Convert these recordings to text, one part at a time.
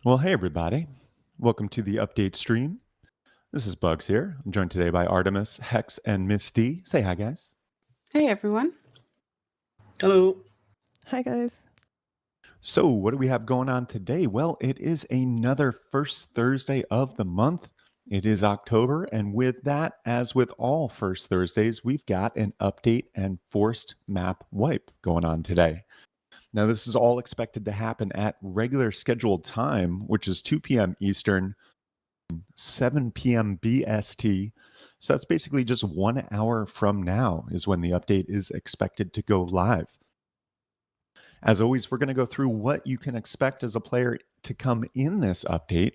Well, hey, everybody. Welcome to the update stream. This is Bugs here. I'm joined today by Artemis, Hex, and Miss D. Say hi, guys. Hey everyone. Hello. Hi, guys. So, what do we have going on today? Well, it is another first Thursday of the month. It is October, and with that, as with all first Thursdays, we've got an update and forced map wipe going on today. Now, this is all expected to happen at regular scheduled time, which is 2 p.m. Eastern, 7 p.m. BST. So that's basically just 1 hour from now is when the update is expected to go live. As always, we're going to go through what you can expect as a player to come in this update.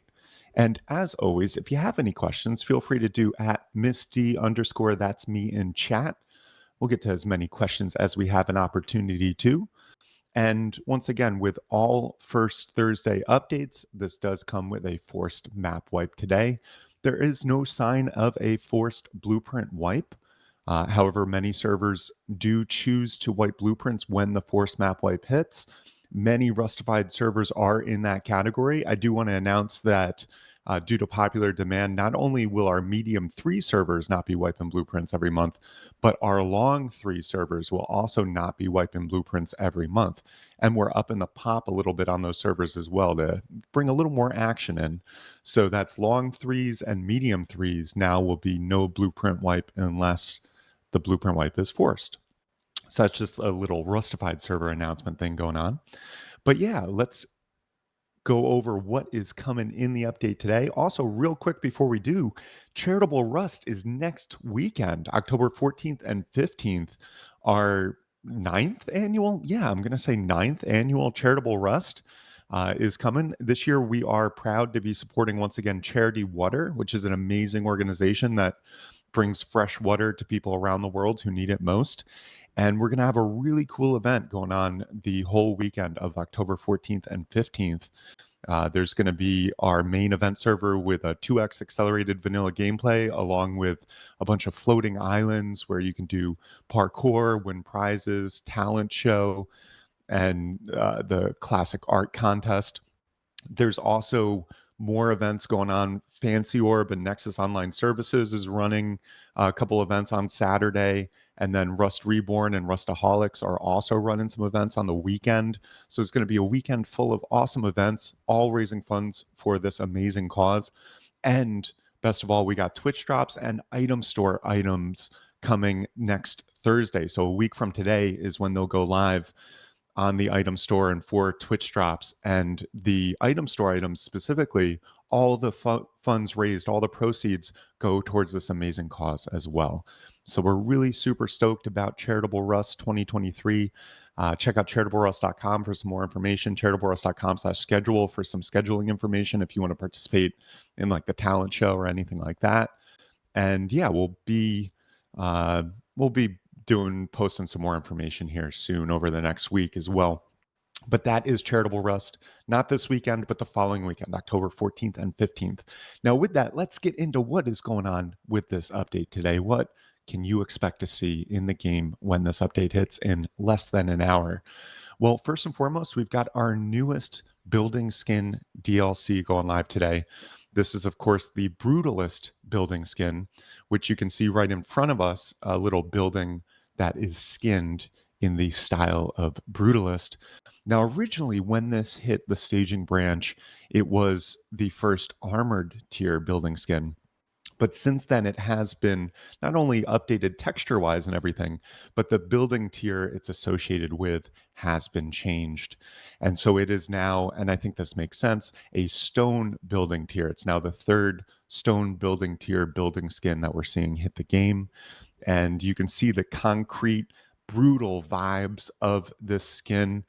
And as always, if you have any questions, feel free to do at MissD_ that's me in chat. We'll get to as many questions as we have an opportunity to. And once again, with all first Thursday updates, this does come with a forced map wipe today. There is no sign of a forced blueprint wipe. However, many servers do choose to wipe blueprints when the forced map wipe hits. Many Rustafied servers are in that category. I do want to announce that due to popular demand, not only will our medium 3 servers not be wiping blueprints every month, but our long 3 servers will also not be wiping blueprints every month. And we're up in the pop a little bit on those servers as well to bring a little more action in. So that's long 3s and medium 3s now will be no blueprint wipe unless the blueprint wipe is forced. So that's just a little Rustified server announcement thing going on. But yeah, let's go over what is coming in the update today. Also, real quick before we do, Charitable Rust is next weekend, October 14th and 15th. Our ninth annual, I'm going to say ninth annual Charitable Rust is coming. This year, we are proud to be supporting once again Charity Water, which is an amazing organization that brings fresh water to people around the world who need it most. And we're going to have a really cool event going on the whole weekend of October 14th and 15th. There's going to be our main event server with a 2x accelerated vanilla gameplay, along with a bunch of floating islands where you can do parkour, win prizes, talent show, and the classic art contest. There's also more events going on. Fancy Orb and Nexus Online Services is running a couple events on Saturday. And then Rust Reborn and Rustaholics are also running some events on the weekend. So it's going to be a weekend full of awesome events, all raising funds for this amazing cause. And best of all, we got Twitch drops and item store items coming next Thursday. So a week from today is when they'll go live on the item store and for Twitch drops. And the item store items specifically, all the funds raised, all the proceeds go towards this amazing cause as well. So we're really super stoked about Charitable Rust 2023. Check out charitablерust.com for some more information, charitablерust.com/schedule for some scheduling information if you want to participate in like the talent show or anything like that. And yeah, we'll be posting some more information here soon over the next week as well. But that is Charitable Rust, not this weekend, but the following weekend, October 14th and 15th. Now, with that, let's get into what is going on with this update today. What can you expect to see in the game when this update hits in less than an hour? Well, first and foremost, we've got our newest building skin DLC going live today. This is, of course, the Brutalist building skin, which you can see right in front of us, a little building that is skinned in the style of Brutalist. Now, originally, when this hit the staging branch, it was the first armored tier building skin. But since then, it has been not only updated texture wise and everything, but the building tier it's associated with has been changed. And so it is now, and I think this makes sense, a stone building tier. It's now the third stone building tier building skin that we're seeing hit the game. And you can see the concrete, brutal vibes of this skin.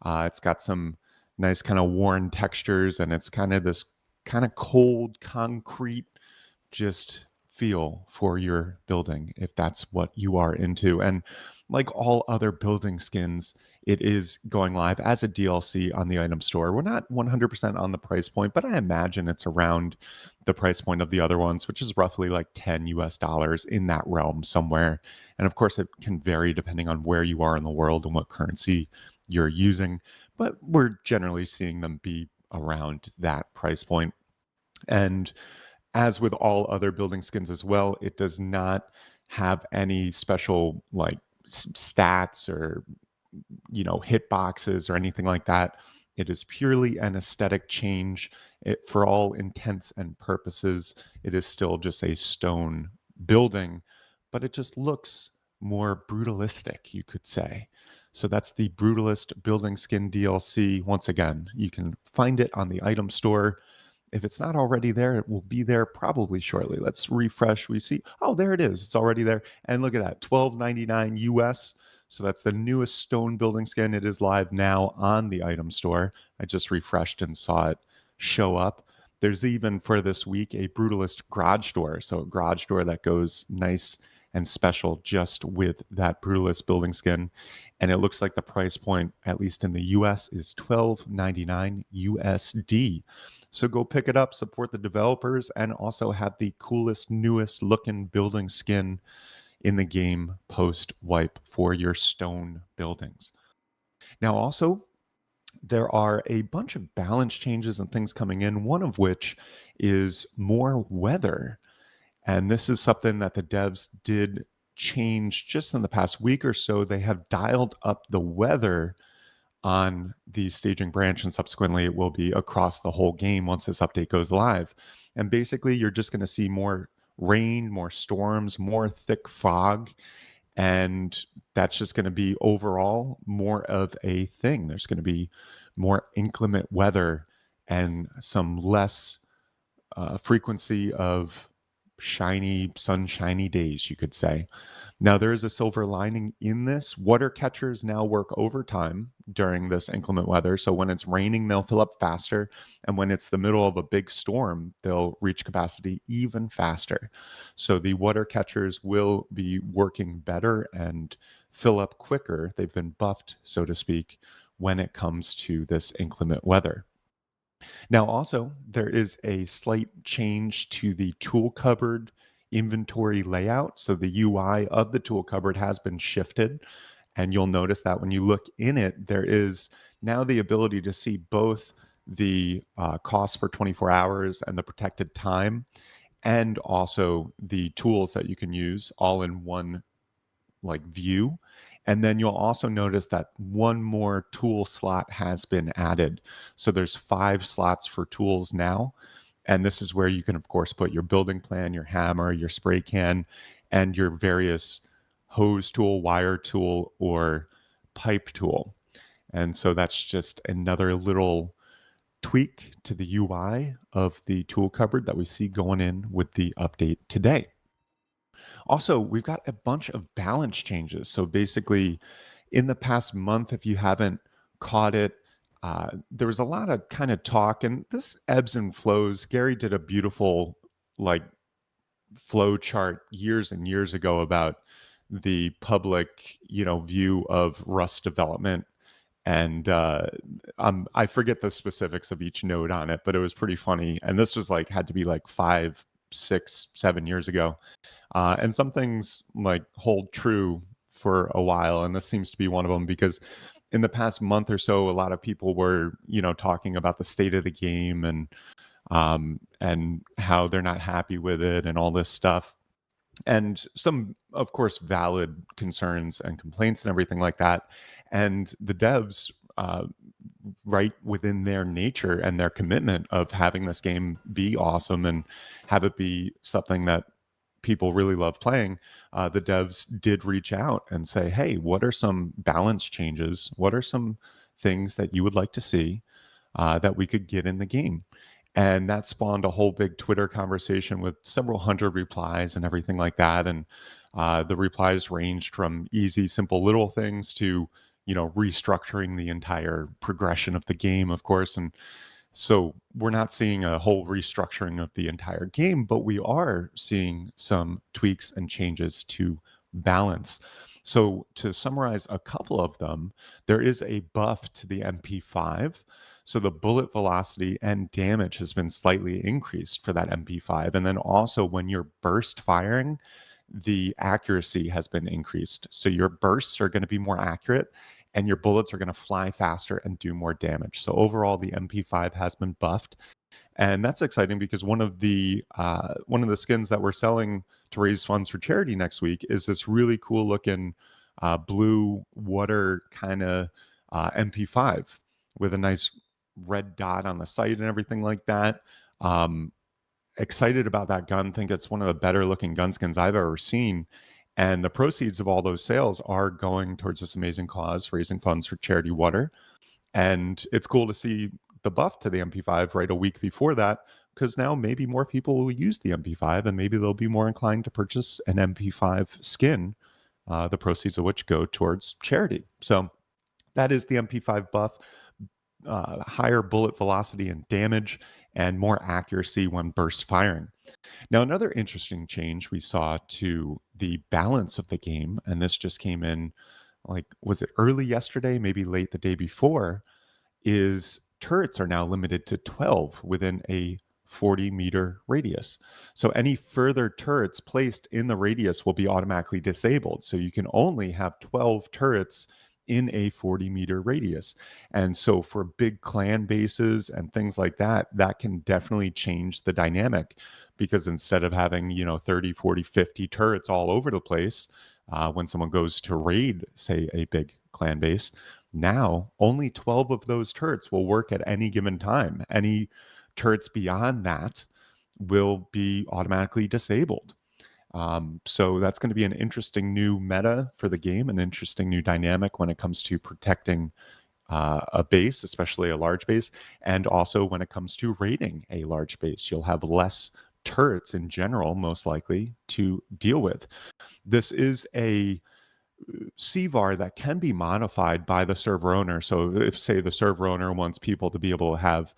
It's got some nice kind of worn textures, and it's kind of this kind of cold concrete just feel for your building if that's what you are into. And like all other building skins, it is going live as a DLC on the item store. We're not 100% on the price point, but I imagine it's around the price point of the other ones, which is roughly like 10 US dollars, in that realm somewhere. And of course, it can vary depending on where you are in the world and what currency you're using, but we're generally seeing them be around that price point. And as with all other building skins as well, it does not have any special like stats or hit boxes or anything like that. It is purely an aesthetic change. For all intents and purposes, it is still just a stone building, but it just looks more brutalistic, you could say. So that's the Brutalist Building Skin DLC. Once again, you can find it on the item store. If it's not already there, it will be there probably shortly. Let's refresh. We see, oh, there it is. It's already there. And look at that, $12.99 US. So that's the newest stone building skin. It is live now on the item store. I just refreshed and saw it show up. There's even for this week a Brutalist garage door. So a garage door that goes nice and special just with that Brutalist building skin. And it looks like the price point, at least in the US, is $12.99 USD. So go pick it up, support the developers, and also have the coolest, newest looking building skin in the game post wipe for your stone buildings. Now, also, there are a bunch of balance changes and things coming in, one of which is more weather. And this is something that the devs did change just in the past week or so. They have dialed up the weather on the staging branch, and subsequently it will be across the whole game once this update goes live. And basically, you're just going to see more rain, more storms, more thick fog, and that's just going to be overall more of a thing. There's going to be more inclement weather and some less frequency of shiny, sunshiny days, you could say. Now, there is a silver lining in this. Water catchers now work overtime during this inclement weather. So when it's raining, they'll fill up faster. And when it's the middle of a big storm, they'll reach capacity even faster. So the water catchers will be working better and fill up quicker. They've been buffed, so to speak, when it comes to this inclement weather. Now, also, there is a slight change to the tool cupboard inventory layout. So the UI of the tool cupboard has been shifted. And you'll notice that when you look in it, there is now the ability to see both the cost for 24 hours and the protected time, and also the tools that you can use all in one like view. And then you'll also notice that one more tool slot has been added. So there's 5 slots for tools now. And this is where you can, of course, put your building plan, your hammer, your spray can, and your various hose tool, wire tool, or pipe tool. And so that's just another little tweak to the UI of the tool cupboard that we see going in with the update today. Also, we've got a bunch of balance changes. So basically, in the past month, if you haven't caught it, there was a lot of kind of talk, and this ebbs and flows. Gary did a beautiful like flow chart years and years ago about the public, view of Rust development, and I forget the specifics of each node on it, but it was pretty funny. And this was like had to be like 5, 6, 7 years ago. And some things like hold true for a while, and this seems to be one of them because in the past month or so, a lot of people were, talking about the state of the game and how they're not happy with it and all this stuff. And some, of course, valid concerns and complaints and everything like that. And the devs, right within their nature and their commitment of having this game be awesome and have it be something that people really love playing, the devs did reach out and say, hey, what are some balance changes? What are some things that you would like to see that we could get in the game? And that spawned a whole big Twitter conversation with several hundred replies and everything like that. And the replies ranged from easy, simple little things to, restructuring the entire progression of the game, of course. And so we're not seeing a whole restructuring of the entire game, but we are seeing some tweaks and changes to balance. So to summarize a couple of them, there is a buff to the MP5. So the bullet velocity and damage has been slightly increased for that MP5. And then also when you're burst firing, the accuracy has been increased. So your bursts are going to be more accurate and your bullets are going to fly faster and do more damage. So overall, the MP5 has been buffed, and that's exciting because one of the skins that we're selling to raise funds for charity next week is this really cool looking blue water kind of MP5 with a nice red dot on the sight and everything like that. Um, Excited about that gun. Think it's one of the better looking gun skins I've ever seen. And the proceeds of all those sales are going towards this amazing cause, raising funds for Charity Water. And it's cool to see the buff to the MP5 right a week before that, because now maybe more people will use the MP5 and maybe they'll be more inclined to purchase an MP5 skin, the proceeds of which go towards charity. So that is the MP5 buff. Higher bullet velocity and damage, and more accuracy when burst firing. Now, another interesting change we saw to the balance of the game, and this just came in, like, was it early yesterday, maybe late the day before, is turrets are now limited to 12 within a 40-meter radius. So any further turrets placed in the radius will be automatically disabled. So you can only have 12 turrets in a 40-meter radius. And so for big clan bases and things like that, that can definitely change the dynamic, because instead of having, 30, 40, 50 turrets all over the place, when someone goes to raid, say, a big clan base, now, only 12 of those turrets will work at any given time. Any turrets beyond that will be automatically disabled. So that's going to be an interesting new meta for the game, an interesting new dynamic when it comes to protecting a base, especially a large base, and also when it comes to raiding a large base. You'll have less turrets in general, most likely, to deal with. This is a CVAR that can be modified by the server owner. So if, say, the server owner wants people to be able to have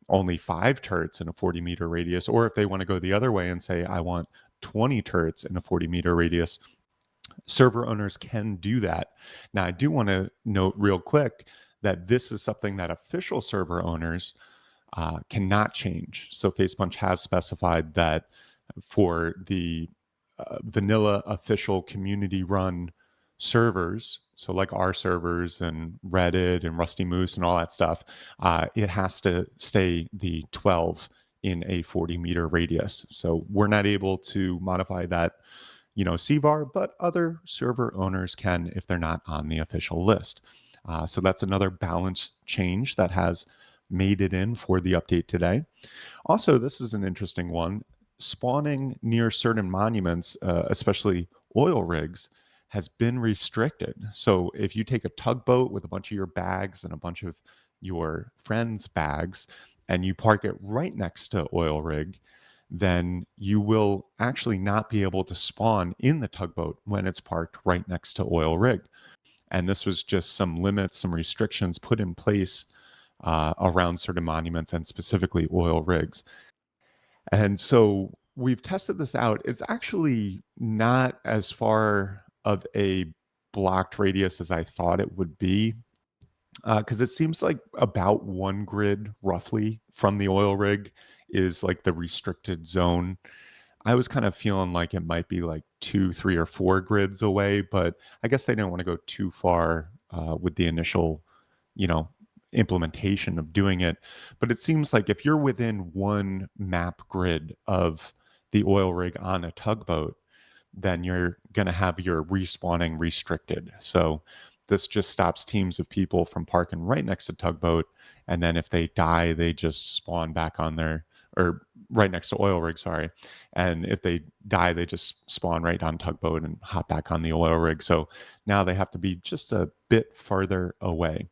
only 5 turrets in a 40-meter radius, or if they want to go the other way and say, I want 20 turrets in a 40-meter radius, server owners can do that. Now, I do want to note real quick that this is something that official server owners cannot change. So Facepunch has specified that for the vanilla official community run servers, so like our servers and Reddit and Rusty Moose and all that stuff, it has to stay the 12 in a 40-meter radius. So we're not able to modify that, CVAR, but other server owners can if they're not on the official list. So that's another balance change that has made it in for the update today. Also, this is an interesting one. Spawning near certain monuments, especially oil rigs, has been restricted. So if you take a tugboat with a bunch of your bags and a bunch of your friends' bags and you park it right next to oil rig, then you will actually not be able to spawn in the tugboat when it's parked right next to oil rig. And this was just some limits, some restrictions put in place around certain monuments and specifically oil rigs. And so we've tested this out. It's actually not as far of a blocked radius as I thought it would be, because it seems like about one grid roughly from the oil rig is like the restricted zone. I was kind of feeling like it might be like 2, 3, or 4 grids away, but I guess they didn't want to go too far with the initial, you know, implementation of doing it. But it seems like if you're within one map grid of the oil rig on a tugboat, then you're going to have your respawning restricted. So this just stops teams of people from parking right next to tugboat, and then if they die, they just spawn back on their, or right next to oil rig, sorry. And if they die, they just spawn right on tugboat and hop back on the oil rig. So now they have to be just a bit farther away.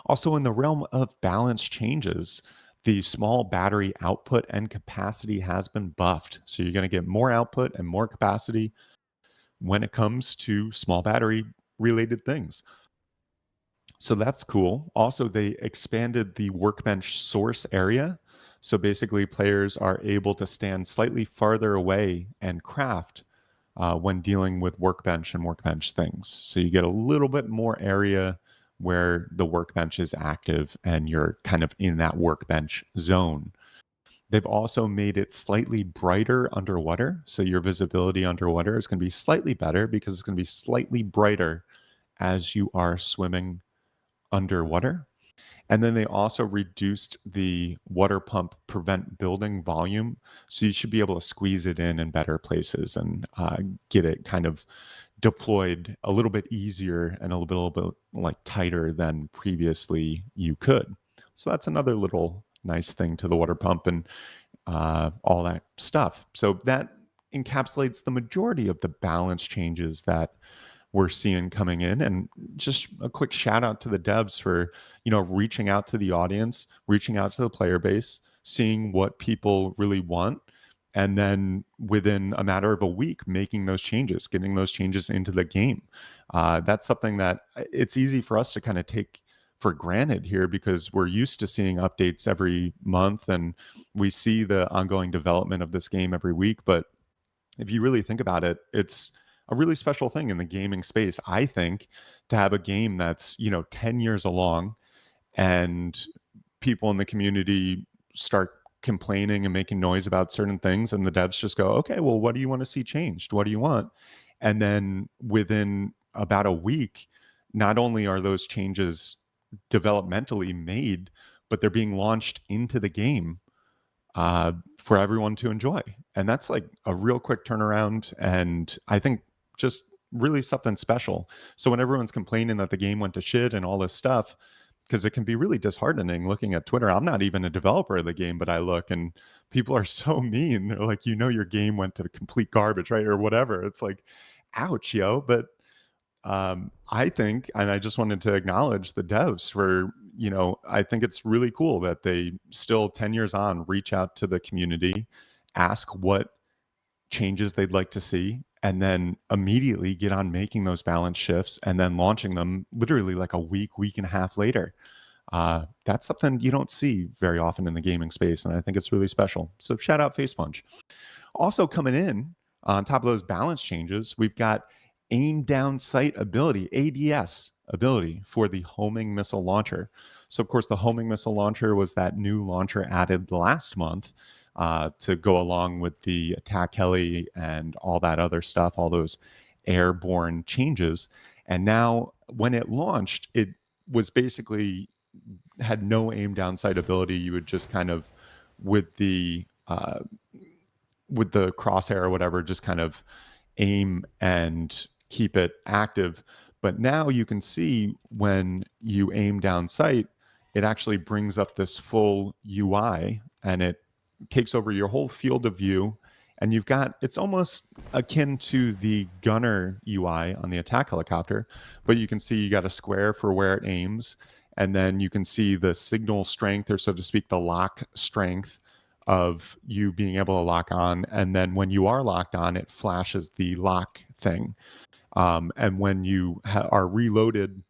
Also, in the realm of balance changes, the small battery output and capacity has been buffed. So you're going to get more output and more capacity when it comes to small battery related things. So that's cool. Also, they expanded the workbench source area. So basically, players are able to stand slightly farther away and craft when dealing with workbench and workbench things. So you get a little bit more area where the workbench is active and you're kind of in that workbench zone. They've also made it slightly brighter underwater. So your visibility underwater is going to be slightly better because it's going to be slightly brighter as you are swimming underwater. And then they also reduced the water pump prevent building volume. So you should be able to squeeze it in better places and get it kind of deployed a little bit easier and a little bit like tighter than previously you could. So that's another little nice thing to the water pump and all that stuff. So that encapsulates the majority of the balance changes that we're seeing coming in. And just a quick shout out to the devs for, reaching out to the audience, reaching out to the player base, seeing what people really want, and then within a matter of a week making those changes, getting those changes into the game. That's something that it's easy for us to kind of take for granted here because we're used to seeing updates every month and we see the ongoing development of this game every week. But if you really think about it, it's a really special thing in the gaming space, I think, to have a game that's, 10 years along and people in the community start complaining and making noise about certain things. And the devs just go, okay, well, what do you want to see changed? What do you want? And then within about a week, not only are those changes developmentally made, but they're being launched into the game for everyone to enjoy. And that's like a real quick turnaround. And I think just really something special. So when everyone's complaining that the game went to shit and all this stuff, because it can be really disheartening looking at Twitter. I'm not even a developer of the game, but I look and people are so mean. They're like, your game went to complete garbage, right? Or whatever. It's like, ouch, yo. But I think, and I just wanted to acknowledge the devs for, I think it's really cool that they still 10 years on reach out to the community, ask what changes they'd like to see, and then immediately get on making those balance shifts and then launching them literally like a week and a half later. That's something you don't see very often in the gaming space. And I think it's really special. So shout out Facepunch. Also coming in on top of those balance changes, we've got aim down sight ability, ADS ability for the homing missile launcher. So, of course, the homing missile launcher was that new launcher added last month to go along with the attack heli and all that other stuff, all those airborne changes. And now, when it launched, it was basically had no aim down sight ability. You would just kind of with the crosshair or whatever, just kind of aim and keep it active. But now you can see when you aim down sight, it actually brings up this full UI and it takes over your whole field of view. And you've got, it's almost akin to the gunner UI on the attack helicopter, but you can see you got a square for where it aims. And then you can see the signal strength, or so to speak, the lock strength of you being able to lock on. And then when you are locked on, it flashes the lock thing. And when you are reloaded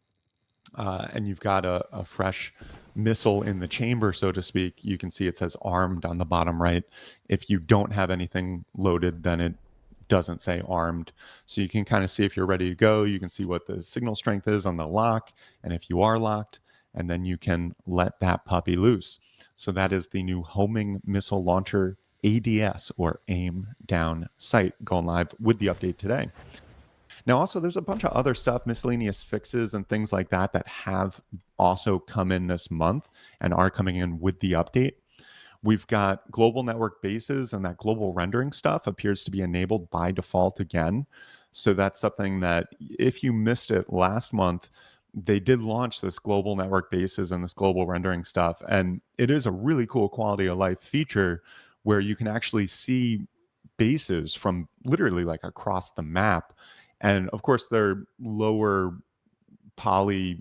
and you've got a fresh missile in the chamber, so to speak, you can see it says armed on the bottom right. If you don't have anything loaded, then it doesn't say armed. So you can kind of see if you're ready to go. You can see what the signal strength is on the lock, and if you are locked, and then you can let that puppy loose. So that is the new homing missile launcher ADS, or aim down sight, going live with the update today. Now, also, there's a bunch of other stuff, miscellaneous fixes and things like that, that have also come in this month and are coming in with the update. We've got global network bases, and that global rendering stuff appears to be enabled by default again. So that's something that if you missed it last month, they did launch this global network bases and this global rendering stuff. And it is a really cool quality of life feature where you can actually see bases from literally like across the map. And of course, they're lower poly,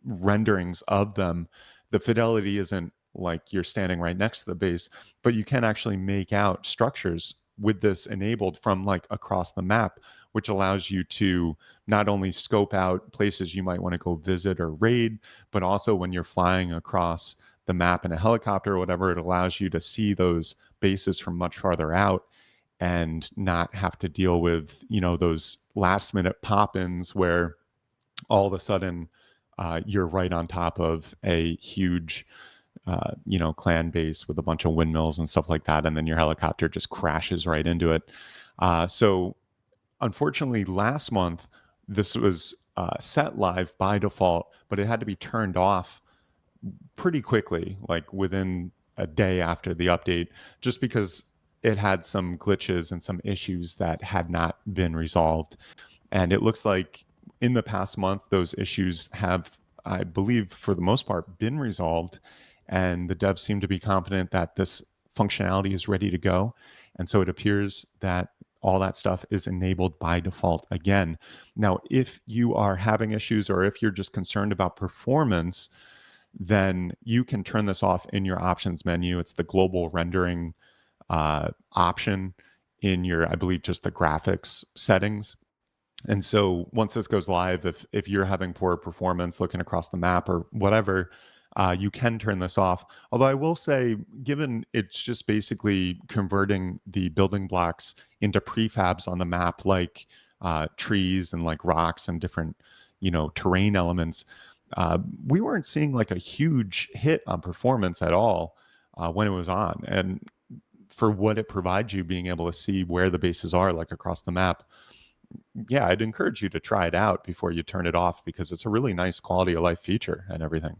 renderings of them. The fidelity isn't like you're standing right next to the base, but you can actually make out structures with this enabled from like across the map, which allows you to not only scope out places you might want to go visit or raid, but also when you're flying across the map in a helicopter or whatever, it allows you to see those bases from much farther out and not have to deal with, those last minute pop-ins where all of a sudden you're right on top of a huge clan base with a bunch of windmills and stuff like that, and then your helicopter just crashes right into it. So unfortunately, last month this was set live by default, but it had to be turned off pretty quickly, like within a day after the update, just because it had some glitches and some issues that had not been resolved. And it looks like in the past month, those issues have, I believe, for the most part, been resolved. And the devs seem to be confident that this functionality is ready to go. And so it appears that all that stuff is enabled by default again. Now, if you are having issues or if you're just concerned about performance, then you can turn this off in your options menu. It's the global rendering option in your, I believe, just the graphics settings. And so once this goes live, if you're having poor performance looking across the map or whatever, you can turn this off. Although I will say, given it's just basically converting the building blocks into prefabs on the map, like trees and like rocks and different, terrain elements, we weren't seeing like a huge hit on performance at all when it was on. And for what it provides you, being able to see where the bases are, like across the map, yeah, I'd encourage you to try it out before you turn it off because it's a really nice quality of life feature and everything.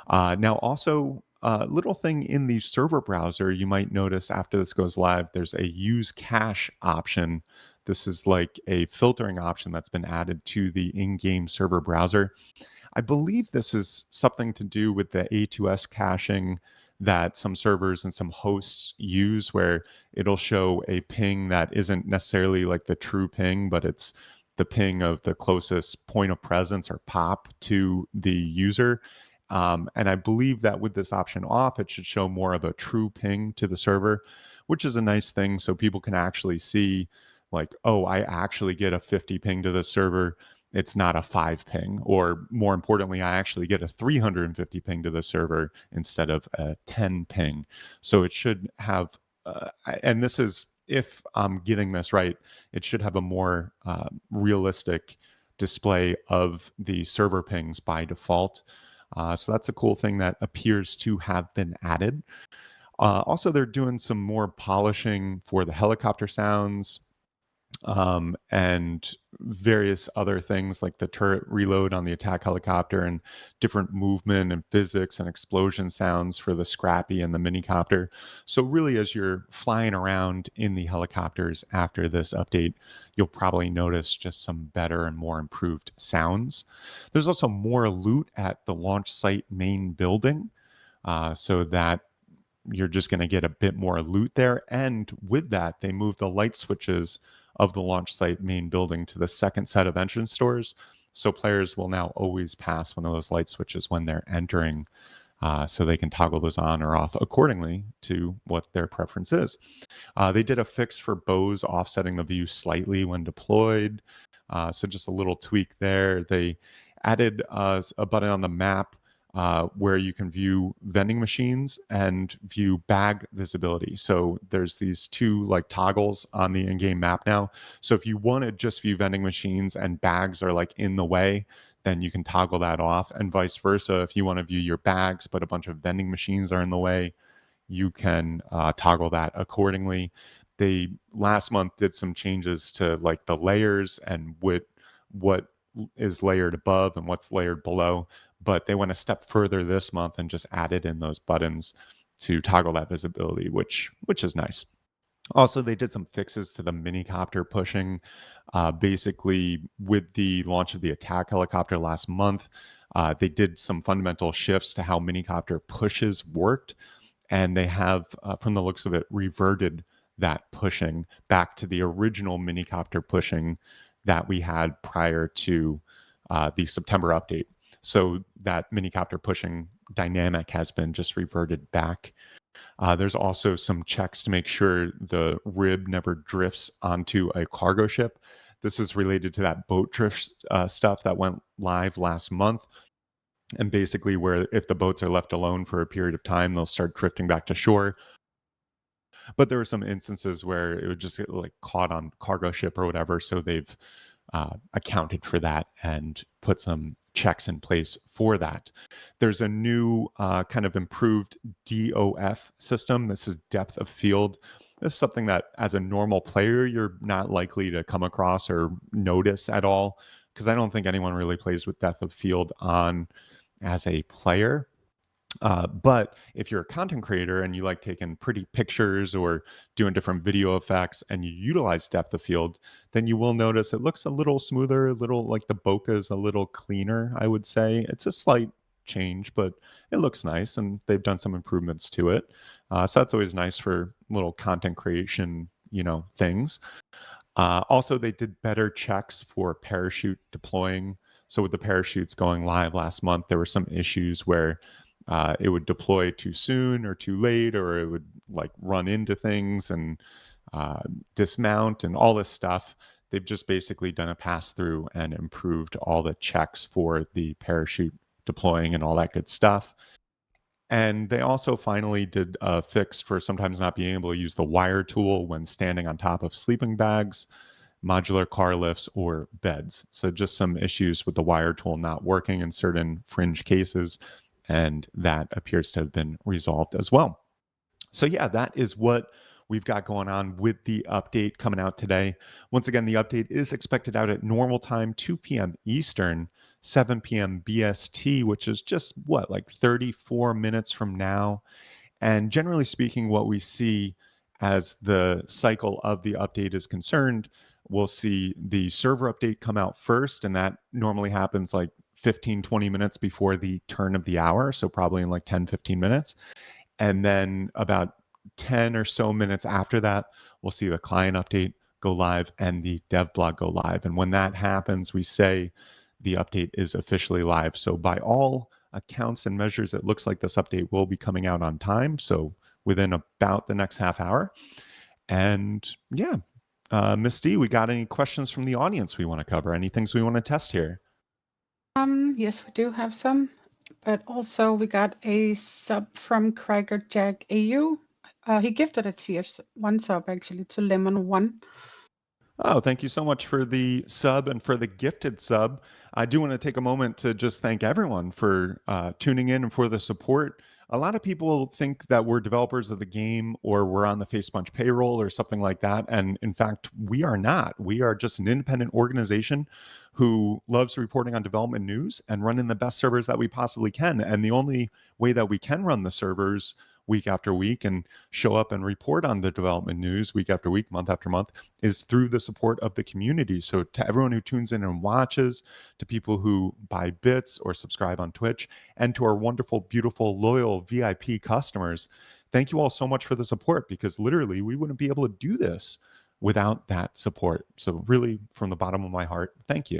Now, also, a little thing in the server browser you might notice after this goes live, there's a use cache option. This is like a filtering option that's been added to the in game server browser. I believe this is something to do with the A2S caching that some servers and some hosts use, where it'll show a ping that isn't necessarily like the true ping, but it's the ping of the closest point of presence or pop to the user. And I believe that with this option off, it should show more of a true ping to the server, which is a nice thing. So people can actually see, like, oh, I actually get a 50 ping to the server, it's not a 5 ping. Or more importantly, I actually get a 350 ping to the server instead of a 10 ping. So it should have, and this is, if I'm getting this right, it should have a more realistic display of the server pings by default. So that's a cool thing that appears to have been added. Also, they're doing some more polishing for the helicopter sounds, and various other things like the turret reload on the attack helicopter and different movement and physics and explosion sounds for the Scrappy and the minicopter. So, really, as you're flying around in the helicopters after this update, you'll probably notice just some better and more improved sounds. There's also more loot at the launch site main building, so that you're just going to get a bit more loot there. And with that, they move the light switches of the launch site main building to the second set of entrance doors. So players will now always pass one of those light switches when they're entering, so they can toggle those on or off accordingly to what their preference is. They did a fix for bows offsetting the view slightly when deployed. So just a little tweak there. They added a button on the map where you can view vending machines and view bag visibility. So there's these two like toggles on the in-game map now. So if you want to just view vending machines and bags are like in the way, then you can toggle that off, and vice versa. If you want to view your bags but a bunch of vending machines are in the way, you can toggle that accordingly. They last month did some changes to like the layers and what is layered above and what's layered below, but they went a step further this month and just added in those buttons to toggle that visibility, which is nice. Also, they did some fixes to the minicopter pushing. Basically, with the launch of the attack helicopter last month, they did some fundamental shifts to how minicopter pushes worked, and they have, from the looks of it, reverted that pushing back to the original minicopter pushing that we had prior to the September update. So that minicopter pushing dynamic has been just reverted back. There's also some checks to make sure the rib never drifts onto a cargo ship. This is related to that boat drift stuff that went live last month, and basically where if the boats are left alone for a period of time, they'll start drifting back to shore. But there were some instances where it would just get like caught on cargo ship or whatever, so they've accounted for that and put some checks in place for that. There's a new kind of improved DOF system. This is depth of field. This is something that as a normal player you're not likely to come across or notice at all. because I don't think anyone really plays with depth of field on as a player. But if you're a content creator and you like taking pretty pictures or doing different video effects and you utilize depth of field, then you will notice it looks a little smoother, a little like the bokeh is a little cleaner, I would say. It's a slight change, but it looks nice and they've done some improvements to it. So that's always nice for little content creation, things. Also, they did better checks for parachute deploying. So, with the parachutes going live last month, there were some issues where it would deploy too soon or too late, or it would like run into things and uh, dismount and all this stuff. They've just basically done a pass through and improved all the checks for the parachute deploying and all that good stuff. And they also finally did a fix for sometimes not being able to use the wire tool when standing on top of sleeping bags, modular car lifts, or beds. So just some issues with the wire tool not working in certain fringe cases. And that appears to have been resolved as well. So, yeah, that is what we've got going on with the update coming out today. Once again, the update is expected out at normal time, 2 p.m. Eastern, 7 p.m. BST, which is just what, like 34 minutes from now. And generally speaking, what we see as the cycle of the update is concerned, we'll see the server update come out first, and that normally happens like 15, 20 minutes before the turn of the hour. So, probably in like 10, 15 minutes. And then about 10 or so minutes after that, we'll see the client update go live and the dev blog go live. And when that happens, we say the update is officially live. So, by all accounts and measures, it looks like this update will be coming out on time. So, within about the next half hour. And yeah, Miss D, we got any questions from the audience we want to cover? Any things we want to test here? Yes, we do have some, but also we got a sub from Craiger Jack AU. He gifted a TF1 sub actually to Lemon One. Oh, thank you so much for the sub and for the gifted sub. I do want to take a moment to just thank everyone for tuning in and for the support. A lot of people think that we're developers of the game or we're on the FaceBunch payroll or something like that. And in fact, we are not. We are just an independent organization who loves reporting on development news and running the best servers that we possibly can. And the only way that we can run the servers week after week and show up and report on the development news week after week, month after month, is through the support of the community. So, to everyone who tunes in and watches, to people who buy bits or subscribe on Twitch, and to our wonderful, beautiful, loyal VIP customers, thank you all so much for the support because literally we wouldn't be able to do this without that support. So, really, from the bottom of my heart, thank you.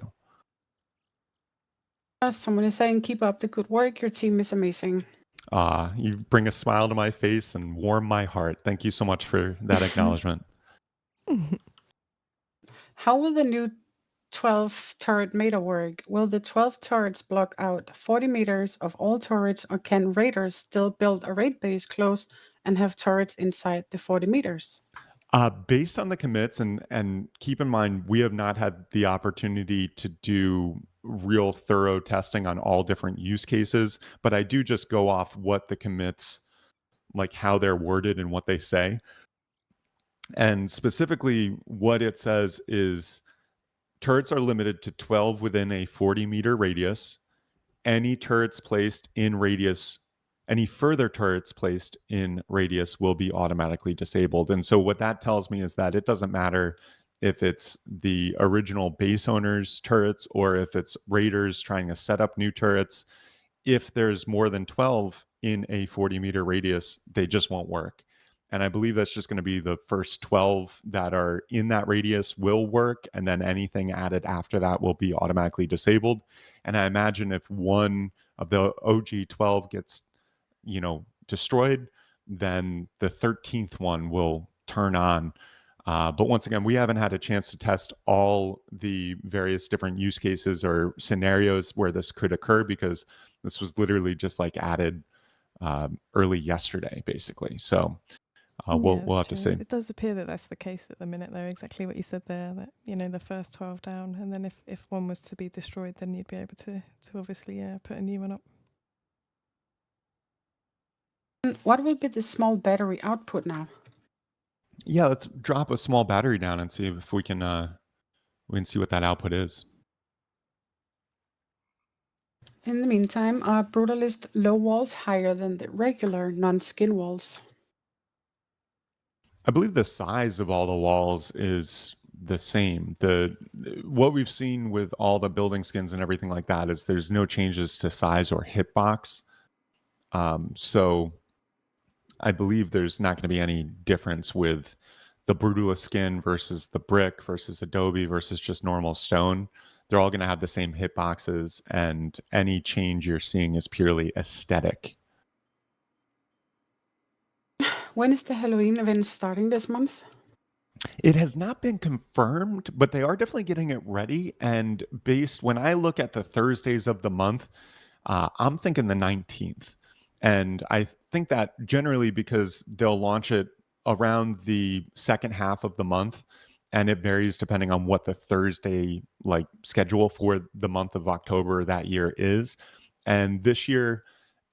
Someone is saying, keep up the good work. Your team is amazing. You bring a smile to my face and warm my heart. Thank you so much for that acknowledgement. How will the new 12 turret meta work? Will the 12 turrets block out 40 meters of all turrets, or can raiders still build a raid base close and have turrets inside the 40 meters? Based on the commits, and keep in mind, we have not had the opportunity to do real thorough testing on all different use cases, but I do just go off what the commits, like how they're worded and what they say. And specifically, what it says is turrets are limited to 12 within a 40-meter radius. Any turrets placed in radius, any further turrets placed in radius will be automatically disabled. And so what that tells me is that it doesn't matter if it's the original base owners turrets or if it's raiders trying to set up new turrets. If there's more than 12 in a 40-meter radius, they just won't work. And I believe that's just going to be the first 12 that are in that radius will work. And then anything added after that will be automatically disabled. And I imagine if one of the OG 12 gets, destroyed, then the 13th one will turn on. But once again, we haven't had a chance to test all the various different use cases or scenarios where this could occur because this was literally just like added early yesterday, basically. So Yeah, we'll it's have to true. see. It does appear that that's the case at the minute, though. Exactly what you said there. That the first 12 down, and then if one was to be destroyed, then you'd be able to obviously put a new one up. And what will be the small battery output now? Yeah, let's drop a small battery down and see if we can see what that output is. In the meantime, are Brutalist low walls higher than the regular non-skin walls? I believe the size of all the walls is the same. The what we've seen with all the building skins and everything like that is there's no changes to size or hitbox. So I believe there's not going to be any difference with the Brutalist skin versus the brick versus Adobe versus just normal stone. They're all going to have the same hitboxes, and any change you're seeing is purely aesthetic. When is the Halloween event starting this month? It has not been confirmed, but they are definitely getting it ready. And based when I look at the Thursdays of the month, I'm thinking the 19th. And I think that generally because they'll launch it around the second half of the month, and it varies depending on what the Thursday like schedule for the month of October that year is. And this year,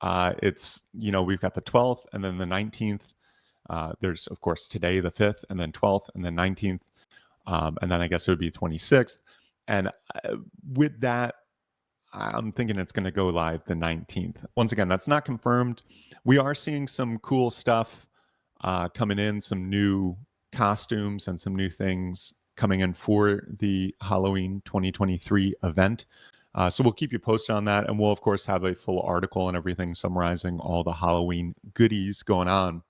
it's, we've got the 12th and then the 19th. There's, of course, today, the 5th, and then 12th, and then 19th. And then I guess it would be 26th. And with that, I'm thinking it's going to go live the 19th. Once again, that's not confirmed. We are seeing some cool stuff coming in, some new costumes and some new things coming in for the Halloween 2023 event. So we'll keep you posted on that. And we'll, of course, have a full article and everything summarizing all the Halloween goodies going on.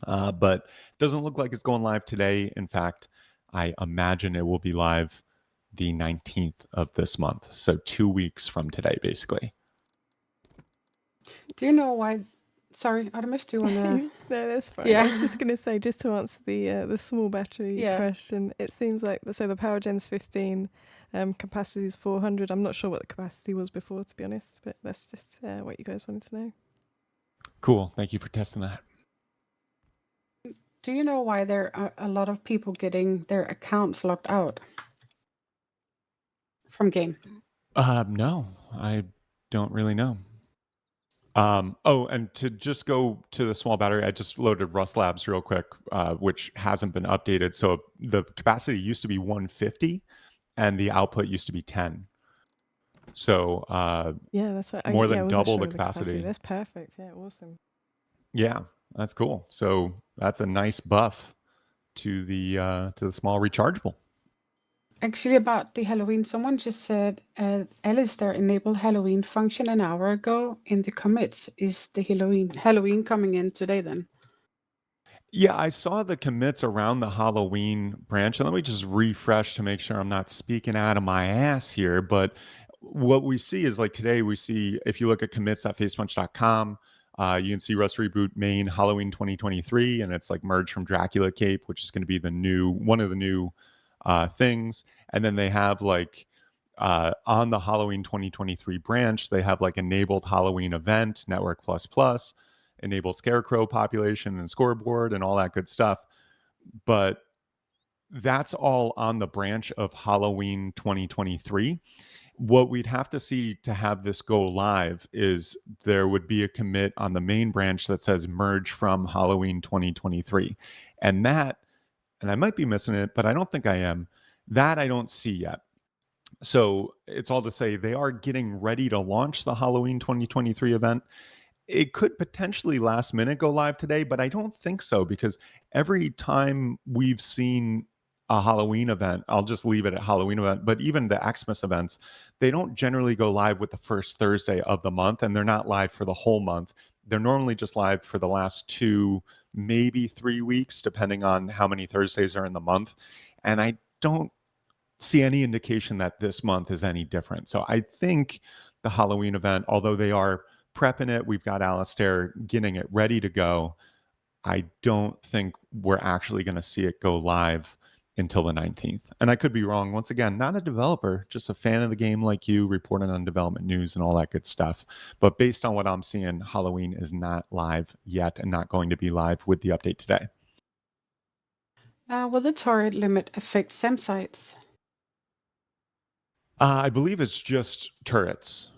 But it doesn't look like it's going live today. In fact, I imagine it will be live the 19th of this month. So 2 weeks from today, basically. Do you know why? Sorry, Artemis, do you want to? No, that's fine. Yeah. I was just going to say, just to answer the small battery Yeah. question, it seems like the power gen's 15, capacity is 400. I'm not sure what the capacity was before, to be honest, but that's just what you guys wanted to know. Cool. Thank you for testing that. Do you know why there are a lot of people getting their accounts locked out from game? No, I don't really know. And to just go to the small battery, I just loaded Rust Labs real quick, which hasn't been updated. So the capacity used to be 150 and the output used to be 10. So Yeah, that's right. more I than wasn't double sure the of the capacity. capacity. That's perfect. Yeah, awesome. Yeah, that's cool. So that's a nice buff to the small rechargeable. Actually, about the Halloween, someone just said Alistair enabled Halloween function an hour ago in the commits. Is the Halloween coming in today then? Yeah, I saw the commits around the Halloween branch. And let me just refresh to make sure I'm not speaking out of my ass here. But what we see is like today, we see if you look at commits.facepunch.com, you can see Rust Reboot main Halloween 2023, and it's like merged from Dracula Cape, which is going to be one of the new things. And then they have like on the Halloween 2023 branch, they have like enabled Halloween event, Network Plus Plus, enable scarecrow population and scoreboard and all that good stuff. But that's all on the branch of Halloween 2023. What we'd have to see to have this go live is there would be a commit on the main branch that says merge from Halloween 2023. And that, and I might be missing it, but I don't think I am, that I don't see yet. So it's all to say they are getting ready to launch the Halloween 2023 event. It could potentially last minute go live today, but I don't think so because every time we've seen a Halloween event, I'll just leave it at Halloween event, but even the Xmas events, they don't generally go live with the first Thursday of the month, and they're not live for the whole month. They're normally just live for the last 2, maybe 3 weeks, depending on how many Thursdays are in the month. And I don't see any indication that this month is any different. So I think the Halloween event, although they are prepping it, we've got Alistair getting it ready to go. I don't think we're actually going to see it go live until the 19th. And I could be wrong. Once again, not a developer, just a fan of the game like you, reporting on development news and all that good stuff. But based on what I'm seeing, Halloween is not live yet and not going to be live with the update today. Will the turret limit affect SAM sites? I believe it's just turrets.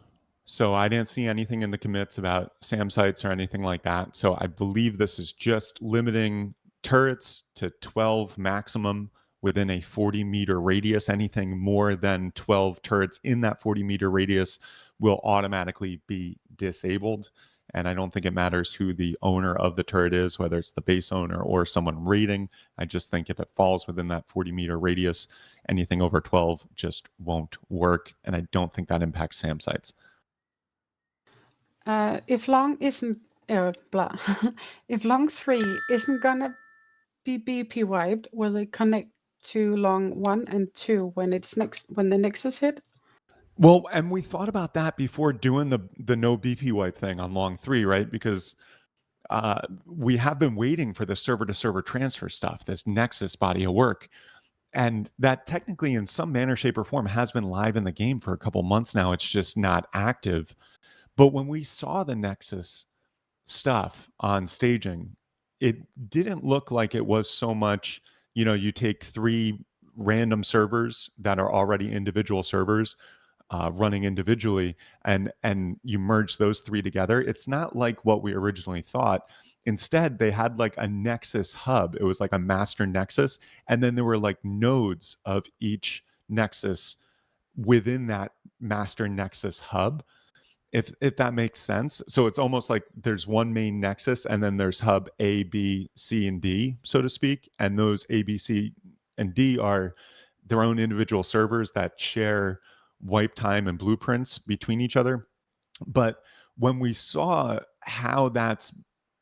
So I didn't see anything in the commits about SAM sites or anything like that. So I believe this is just limiting turrets to 12 maximum within a 40-meter radius. Anything more than 12 turrets in that 40-meter radius will automatically be disabled. And I don't think it matters who the owner of the turret is, whether it's the base owner or someone raiding. I just think if it falls within that 40-meter radius, anything over 12 just won't work. And I don't think that impacts SAM sites. If long isn't blah, if long 3 isn't gonna be BP wiped, will it connect to long 1 and 2 when the Nexus hit? Well, and we thought about that before doing the no BP wipe thing on long 3, right? Because we have been waiting for the server to server transfer stuff, this Nexus body of work. And that technically, in some manner, shape, or form, has been live in the game for a couple months now. It's just not active. But when we saw the Nexus stuff on staging, it didn't look like it was so much, you take 3 random servers that are already individual servers running individually, and you merge those 3 together. It's not like what we originally thought. Instead, they had like a Nexus hub. It was like a master Nexus, and then there were like nodes of each Nexus within that master Nexus hub, if that makes sense. So it's almost like there's one main Nexus, and then there's hub A, B, C, and D, so to speak. And those A, B, C, and D are their own individual servers that share wipe time and blueprints between each other. But when we saw how that's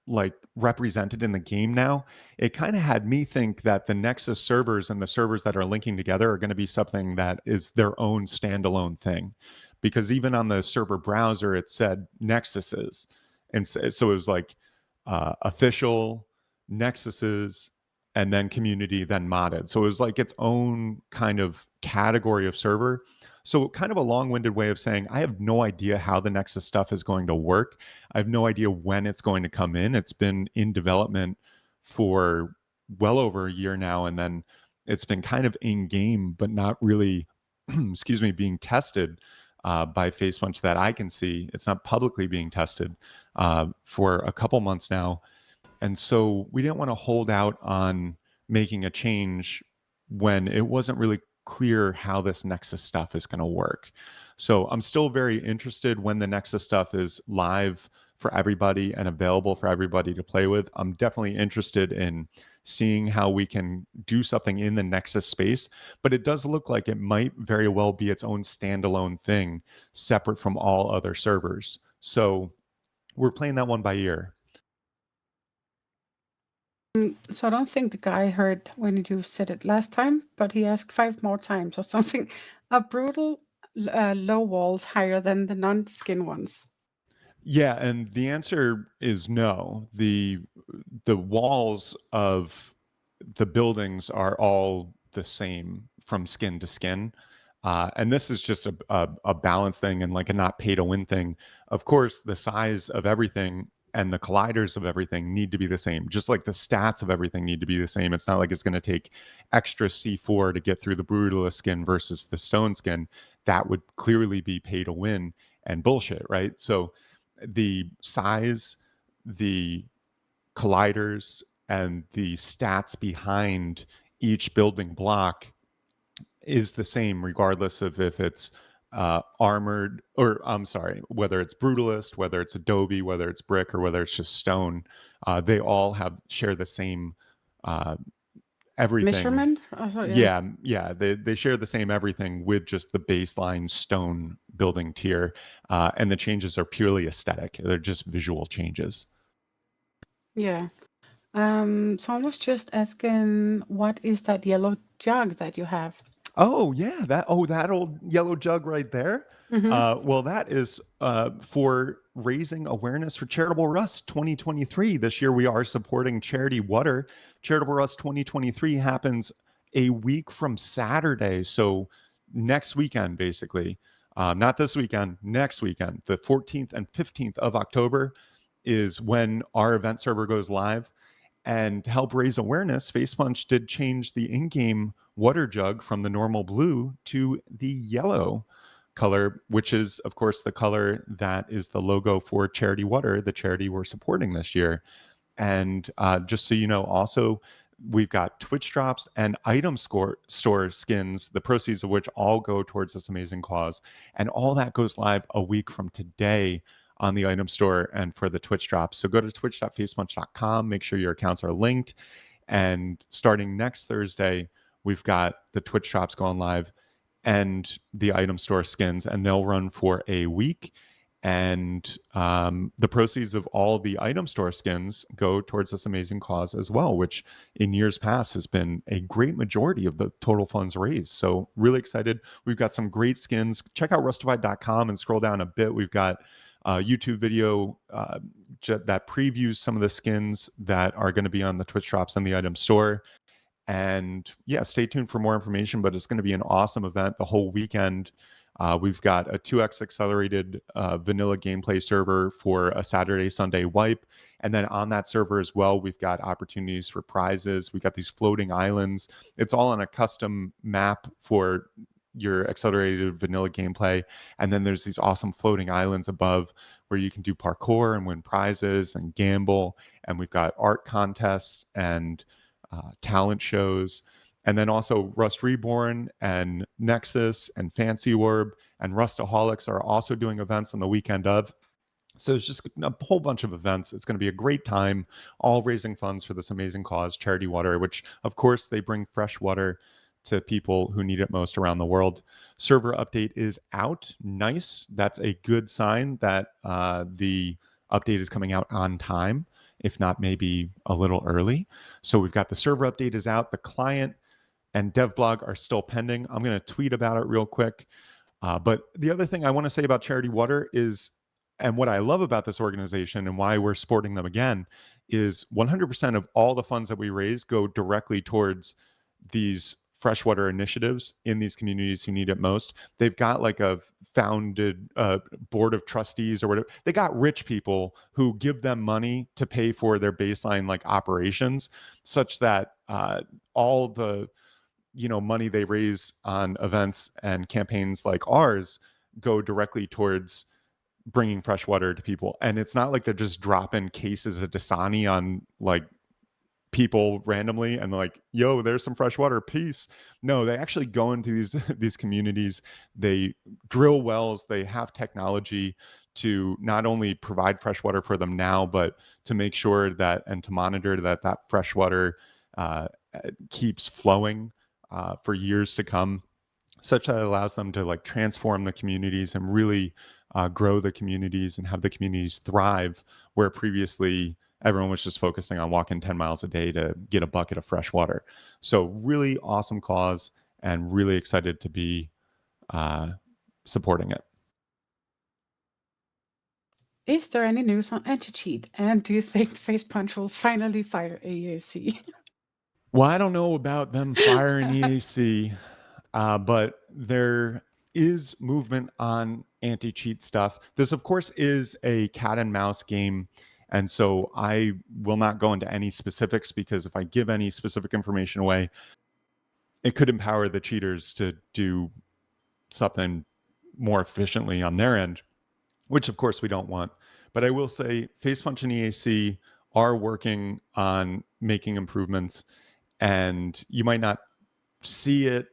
like represented in the game now, it kind of had me think that the Nexus servers and the servers that are linking together are going to be something that is their own standalone thing. Because even on the server browser, it said Nexuses. And so it was like official, Nexuses, and then community, then modded. So it was like its own kind of category of server. So, kind of a long winded way of saying, I have no idea how the Nexus stuff is going to work. I have no idea when it's going to come in. It's been in development for well over a year now. And then it's been kind of in game, but not really, excuse me, being tested by Facepunch that I can see. It's not publicly being tested for a couple months now. And so we didn't want to hold out on making a change when it wasn't really clear how this Nexus stuff is going to work. So I'm still very interested when the Nexus stuff is live for everybody and available for everybody to play with. I'm definitely interested in seeing how we can do something in the Nexus space, but it does look like it might very well be its own standalone thing, separate from all other servers. So we're playing that one by ear. So I don't think the guy heard when you said it last time, but he asked 5 more times or something. Are brutal low walls higher than the non-skin ones? Yeah, and the answer is no. The walls of the buildings are all the same from skin to skin. And this is just a balance thing and like a not pay to win thing. Of course, the size of everything and the colliders of everything need to be the same, just like the stats of everything need to be the same. It's not like it's going to take extra C4 to get through the Brutalist skin versus the stone skin. That would clearly be pay to win and bullshit, right? So the size, the colliders, and the stats behind each building block is the same regardless of if it's armored, or I'm sorry, whether it's Brutalist, whether it's Adobe, whether it's brick, or whether it's just stone. They all share the same everything. Measurement? Yeah, they share the same everything with just the baseline stone building tier, and the changes are purely aesthetic. They're just visual changes. Yeah. Someone was just asking, what is that yellow jug that you have? Oh yeah, that old yellow jug right there. Well, that is for raising awareness for Charitable Rust 2023. This year we are supporting Charity Water. Charitable Rust 2023 happens a week from Saturday, so next weekend, basically. Not this weekend, next weekend, the 14th and 15th of October is when our event server goes live. And to help raise awareness, Facepunch did change the in-game water jug from the normal blue to the yellow color, which is, of course, the color that is the logo for Charity Water, the charity we're supporting this year. And just so you know, also, we've got Twitch drops and item store skins, the proceeds of which all go towards this amazing cause. And all that goes live a week from today on the item store and for the Twitch drops. So go to twitch.facepunch.com, make sure your accounts are linked. And starting next Thursday, we've got the Twitch drops going live and the item store skins, and they'll run for a week. And the proceeds of all the item store skins go towards this amazing cause as well, which in years past has been a great majority of the total funds raised. So really excited. We've got some great skins. Check out rustafied.com and scroll down a bit. We've got a YouTube video that previews some of the skins that are going to be on the Twitch drops and the item store. And yeah, stay tuned for more information, but it's going to be an awesome event the whole weekend. We've got a 2x accelerated vanilla gameplay server for a Saturday, Sunday wipe. And then on that server as well, we've got opportunities for prizes. We've got these floating islands. It's all on a custom map for your accelerated vanilla gameplay. And then there's these awesome floating islands above where you can do parkour and win prizes and gamble. And we've got art contests and talent shows. And then also Rust Reborn and Nexus and Fancy Orb and Rustaholics are also doing events on the weekend of. So it's just a whole bunch of events. It's going to be a great time, all raising funds for this amazing cause, Charity Water, which of course they bring fresh water to people who need it most around the world. Server update is out. Nice. That's a good sign that the update is coming out on time, if not maybe a little early. So we've got the server update is out. The client and dev blog are still pending. I'm going to tweet about it real quick. But the other thing I want to say about Charity Water is, and what I love about this organization and why we're supporting them again, is 100% of all the funds that we raise go directly towards these freshwater initiatives in these communities who need it most. They've got like a founded board of trustees or whatever. They got rich people who give them money to pay for their baseline like operations, such that all the money they raise on events and campaigns like ours go directly towards bringing fresh water to people. And it's not like they're just dropping cases of Dasani on like people randomly and like, yo, there's some fresh water, peace. No, they actually go into these communities. They drill wells. They have technology to not only provide fresh water for them now, but to make sure that and to monitor that fresh water keeps flowing for years to come, such that it allows them to like transform the communities and really grow the communities and have the communities thrive, where previously everyone was just focusing on walking 10 miles a day to get a bucket of fresh water. So really awesome cause and really excited to be supporting it. Is there any news on anti-cheat? And do you think Face Punch will finally fire AAC? Well, I don't know about them firing EAC, but there is movement on anti-cheat stuff. This, of course, is a cat and mouse game. And so I will not go into any specifics, because if I give any specific information away, it could empower the cheaters to do something more efficiently on their end, which of course we don't want. But I will say Facepunch and EAC are working on making improvements, and you might not see it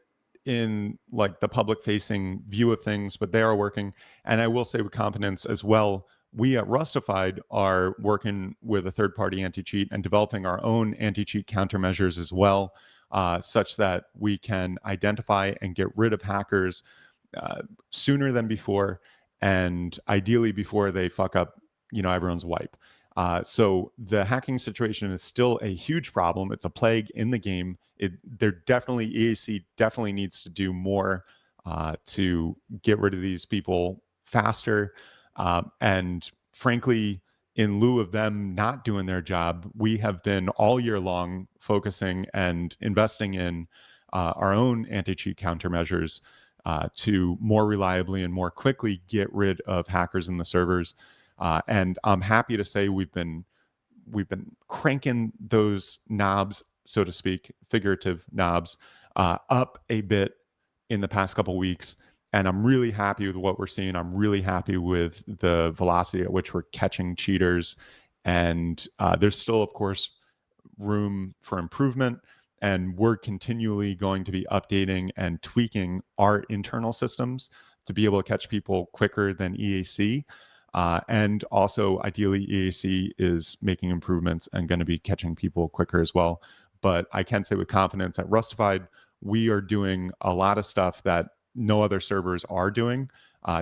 in like the public facing view of things, but they are working. And I will say with confidence as well, we at Rustafied are working with a third party anti-cheat and developing our own anti-cheat countermeasures as well, such that we can identify and get rid of hackers sooner than before, and ideally before they fuck up everyone's wipe. So the hacking situation is still a huge problem. It's a plague in the game. EAC definitely needs to do more to get rid of these people faster. And frankly, in lieu of them not doing their job, we have been all year long focusing and investing in our own anti-cheat countermeasures to more reliably and more quickly get rid of hackers in the servers. And I'm happy to say we've been cranking those knobs, so to speak, figurative knobs, up a bit in the past couple weeks. And I'm really happy with what we're seeing. I'm really happy with the velocity at which we're catching cheaters. And there's still, of course, room for improvement, and we're continually going to be updating and tweaking our internal systems to be able to catch people quicker than EAC. And also, ideally, EAC is making improvements and going to be catching people quicker as well. But I can say with confidence at Rustafied, we are doing a lot of stuff that no other servers are doing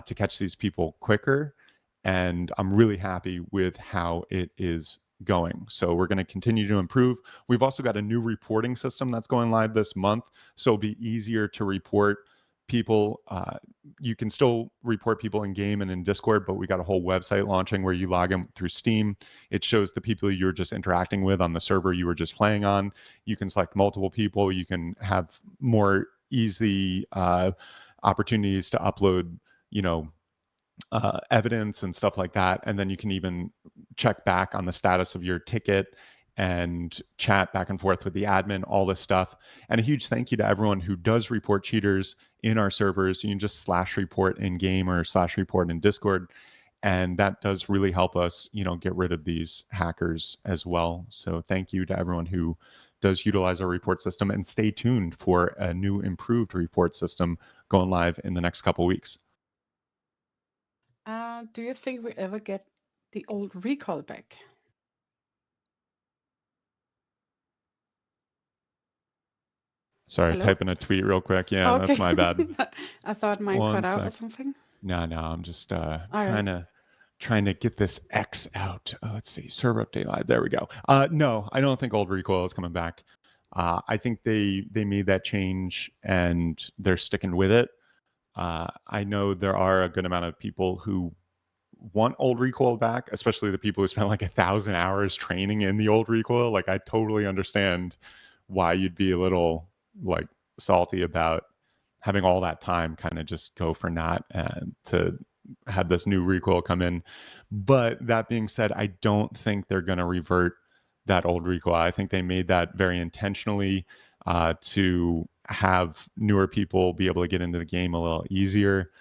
to catch these people quicker. And I'm really happy with how it is going. So we're going to continue to improve. We've also got a new reporting system that's going live this month. So it'll be easier to report people. You can still report people in game and in Discord, but we got a whole website launching where you log in through Steam. It shows the people you're just interacting with on the server you were just playing on. You can select multiple people. You can have more easy opportunities to upload, you know, evidence and stuff like that. And then you can even check back on the status of your ticket and chat back and forth with the admin, all this stuff. And a huge thank you to everyone who does report cheaters in our servers. You can just /report in game or /report in Discord. And that does really help us, you know, get rid of these hackers as well. So thank you to everyone who does utilize our report system, and stay tuned for a new improved report system going live in the next couple weeks. Do you think we ever get the old recall back? Sorry, Hello? typing a tweet real quick. Yeah, Okay. that's my bad. I thought mine One cut out or sec. something. No, I'm just All trying right. to get this X out. Let's see, server update live. There we go. No, I don't think old recoil is coming back. I think they made that change and they're sticking with it. I know there are a good amount of people who want old recoil back, especially the people who spent like 1,000 hours training in the old recoil. Like, I totally understand why you'd be a little like salty about having all that time kind of just go for naught and to have this new recoil come in. But that being said, I don't think they're going to revert that old recoil. I think they made that very intentionally to have newer people be able to get into the game a little easier,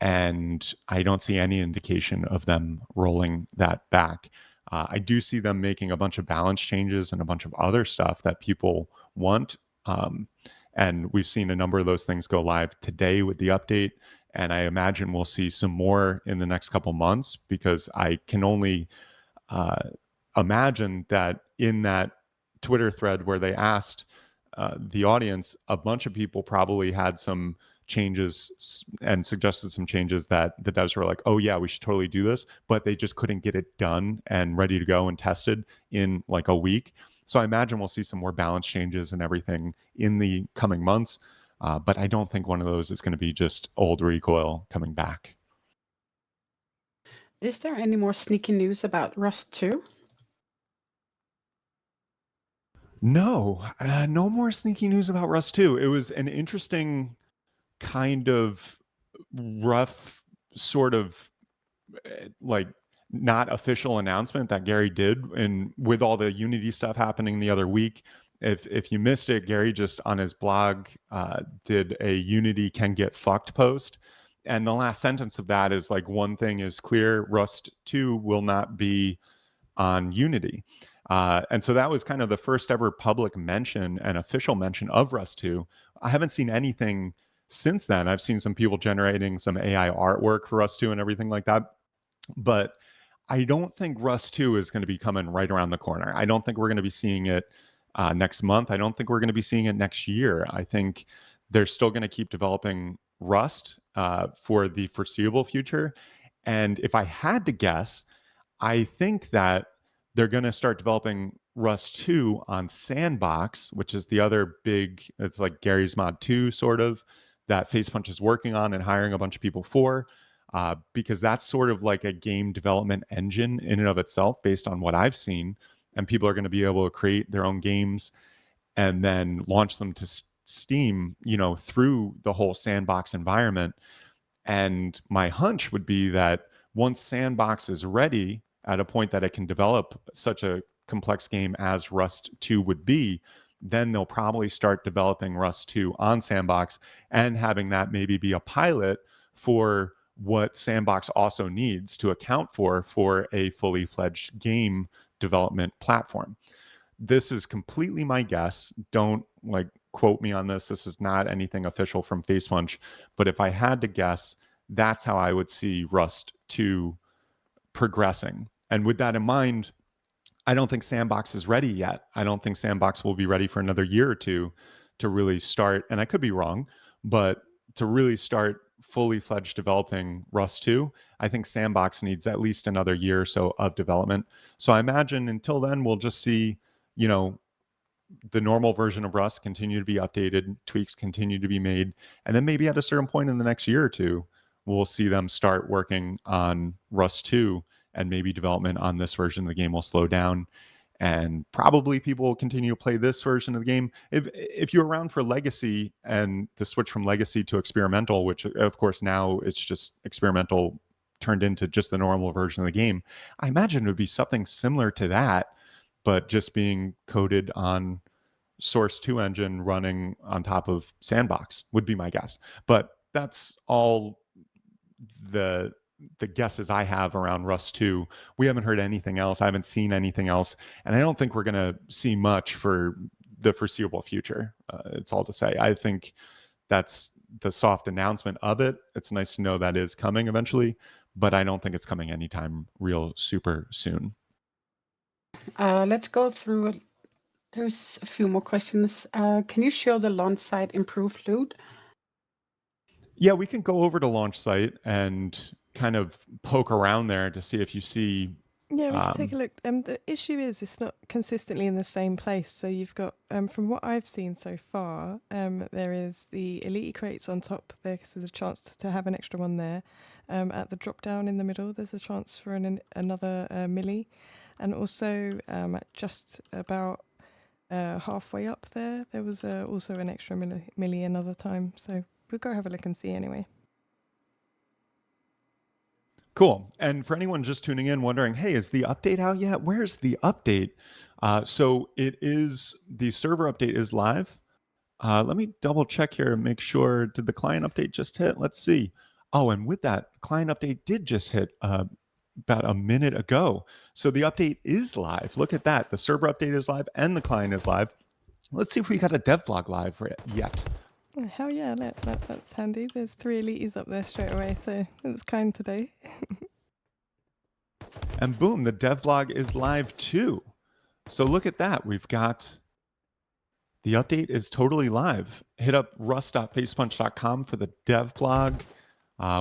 and I don't see any indication of them rolling that back. I do see them making a bunch of balance changes and a bunch of other stuff that people want. And we've seen a number of those things go live today with the update. And I imagine we'll see some more in the next couple months, because I can only uh, imagine that in that Twitter thread where they asked the audience, a bunch of people probably had some changes and suggested some changes that the devs were like, oh yeah, we should totally do this, but they just couldn't get it done and ready to go and tested in like a week. So I imagine we'll see some more balance changes and everything in the coming months. But I don't think one of those is going to be just old recoil coming back. Is there any more sneaky news about Rust 2? No, no more sneaky news about Rust 2. It was an interesting kind of rough sort of like not official announcement that Gary did, and with all the Unity stuff happening the other week. If you missed it, Gary just on his blog did a Unity can get fucked post, and the last sentence of that is like, one thing is clear: Rust 2 will not be on Unity. And so that was kind of the first ever public mention and official mention of Rust 2. I haven't seen anything since then. I've seen some people generating some AI artwork for Rust 2 and everything like that. But I don't think Rust 2 is going to be coming right around the corner. I don't think we're going to be seeing it next month. I don't think we're going to be seeing it next year. I think they're still going to keep developing Rust for the foreseeable future. And if I had to guess, I think that they're going to start developing Rust 2 on Sandbox, which is the other big, it's like Gary's Mod 2 sort of, that Facepunch is working on and hiring a bunch of people for, because that's sort of like a game development engine in and of itself based on what I've seen. And people are going to be able to create their own games and then launch them to Steam, you know, through the whole Sandbox environment. And my hunch would be that once Sandbox is ready at a point that it can develop such a complex game as Rust 2 would be, then they'll probably start developing Rust 2 on Sandbox and having that maybe be a pilot for what Sandbox also needs to account for a fully fledged game development platform. This is completely my guess. Don't like quote me on this. This is not anything official from Facepunch. But if I had to guess, that's how I would see Rust 2 progressing. And with that in mind, I don't think Sandbox is ready yet. I don't think Sandbox will be ready for another year or two to really start. And I could be wrong, but to really start fully fledged developing Rust 2, I think Sandbox needs at least another year or so of development. So I imagine until then, we'll just see, you know, the normal version of Rust continue to be updated, tweaks continue to be made, and then maybe at a certain point in the next year or two, we'll see them start working on Rust 2, and maybe development on this version of the game will slow down, and probably people will continue to play this version of the game. If you're around for Legacy and the switch from Legacy to Experimental, which of course now it's just Experimental turned into just the normal version of the game, I imagine it would be something similar to that, but just being coded on Source 2 engine running on top of Sandbox would be my guess. But that's all the guesses I have around Rust 2. We haven't heard anything else. I haven't seen anything else, and I don't think we're going to see much for the foreseeable future. It's all to say. I think that's the soft announcement of it. It's nice to know that is coming eventually, but I don't think it's coming anytime real super soon. Let's go through. There's a few more questions. Can you show the launch site improved loot? Yeah, we can go over to launch site and kind of poke around there to see if you see. Yeah, we can take a look. The issue is it's not consistently in the same place. So you've got, from what I've seen so far, there is the Elite crates on top there because there's a chance to have an extra one there. At the drop down in the middle, there's a chance for another milli. And also at just about halfway up there was also an extra milli another time. So we'll go have a look and see anyway. Cool. And for anyone just tuning in wondering, hey, is the update out yet? Where's the update? So it is, the server update is live. Let me double check here and make sure, did the client update just hit? Let's see. Oh, and with that, client update did just hit about a minute ago. So the update is live. Look at that. The server update is live and the client is live. Let's see if we got a dev blog live yet. Oh, hell yeah, that's handy. There's 3 elites up there straight away, so it was kind today. And boom, the dev blog is live too. So look at that. We've got, the update is totally live. Hit up rust.facepunch.com for the dev blog.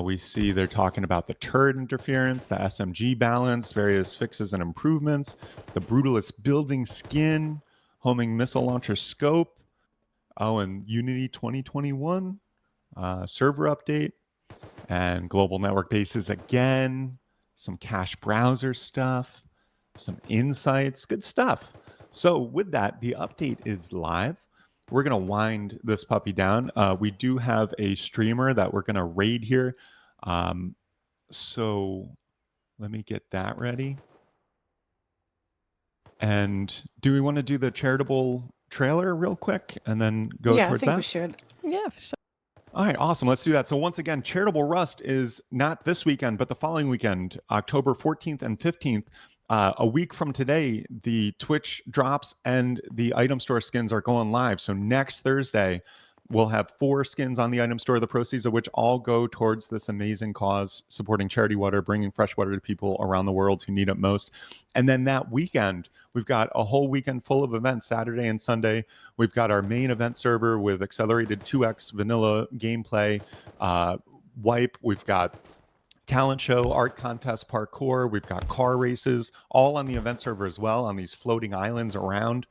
We see they're talking about the turret interference, the SMG balance, various fixes and improvements, the Brutalist building skin, homing missile launcher scope. Oh, and Unity 2021 server update, and global network bases again, some cache browser stuff, some insights, good stuff. So with that, the update is live. We're going to wind this puppy down. We do have a streamer that we're going to raid here. So let me get that ready. And do we want to do the charitable trailer real quick and then go towards that? I think we should. Yeah, for sure. All right, awesome. Let's do that. So once again, Charitable Rust is not this weekend, but the following weekend, October 14th and 15th. A week from today, the Twitch drops and the item store skins are going live. So next Thursday, we'll have 4 skins on the item store, the proceeds of which all go towards this amazing cause, supporting charity water, bringing fresh water to people around the world who need it most. And then that weekend, we've got a whole weekend full of events, Saturday and Sunday. We've got our main event server with accelerated 2x vanilla gameplay, wipe. We've got talent show, art contest, parkour. We've got car races, all on the event server as well, on these floating islands around.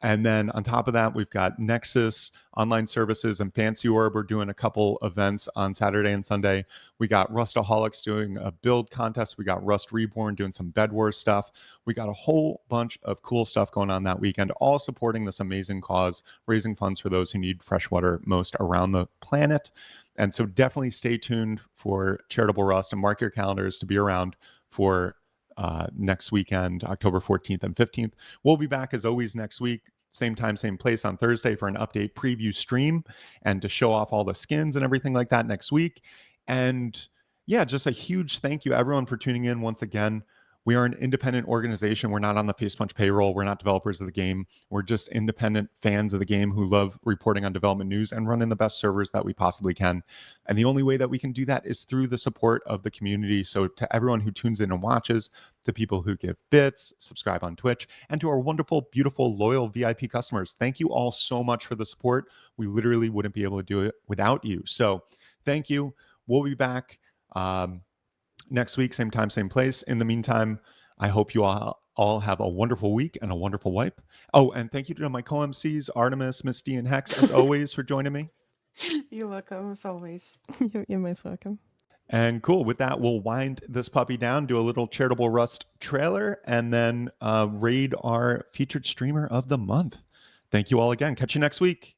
And then on top of that, we've got Nexus, online services, and Fancy Orb. We're doing a couple events on Saturday and Sunday. We got Rustaholics doing a build contest. We got Rust Reborn doing some Bed Wars stuff. We got a whole bunch of cool stuff going on that weekend, all supporting this amazing cause, raising funds for those who need fresh water most around the planet. And so definitely stay tuned for Charitable Rust and mark your calendars to be around for next weekend, October 14th and 15th. We'll be back as always next week, same time, same place on Thursday for an update preview stream and to show off all the skins and everything like that next week. And yeah, just a huge thank you everyone for tuning in once again. We are an independent organization. We're not on the Facepunch payroll. We're not developers of the game. We're just independent fans of the game who love reporting on development news and running the best servers that we possibly can. And the only way that we can do that is through the support of the community. So to everyone who tunes in and watches, to people who give bits, subscribe on Twitch, and to our wonderful, beautiful, loyal VIP customers, thank you all so much for the support. We literally wouldn't be able to do it without you. So thank you. We'll be back next week, same time, same place. In the meantime, I hope you all have a wonderful week and a wonderful wipe. Oh, and thank you to my co-MCs, Artemis, Misty, and Hex, as always, for joining me. You're welcome, as always. You're most welcome. And cool. With that, we'll wind this puppy down, do a little Charitable Rust trailer, and then raid our featured streamer of the month. Thank you all again. Catch you next week.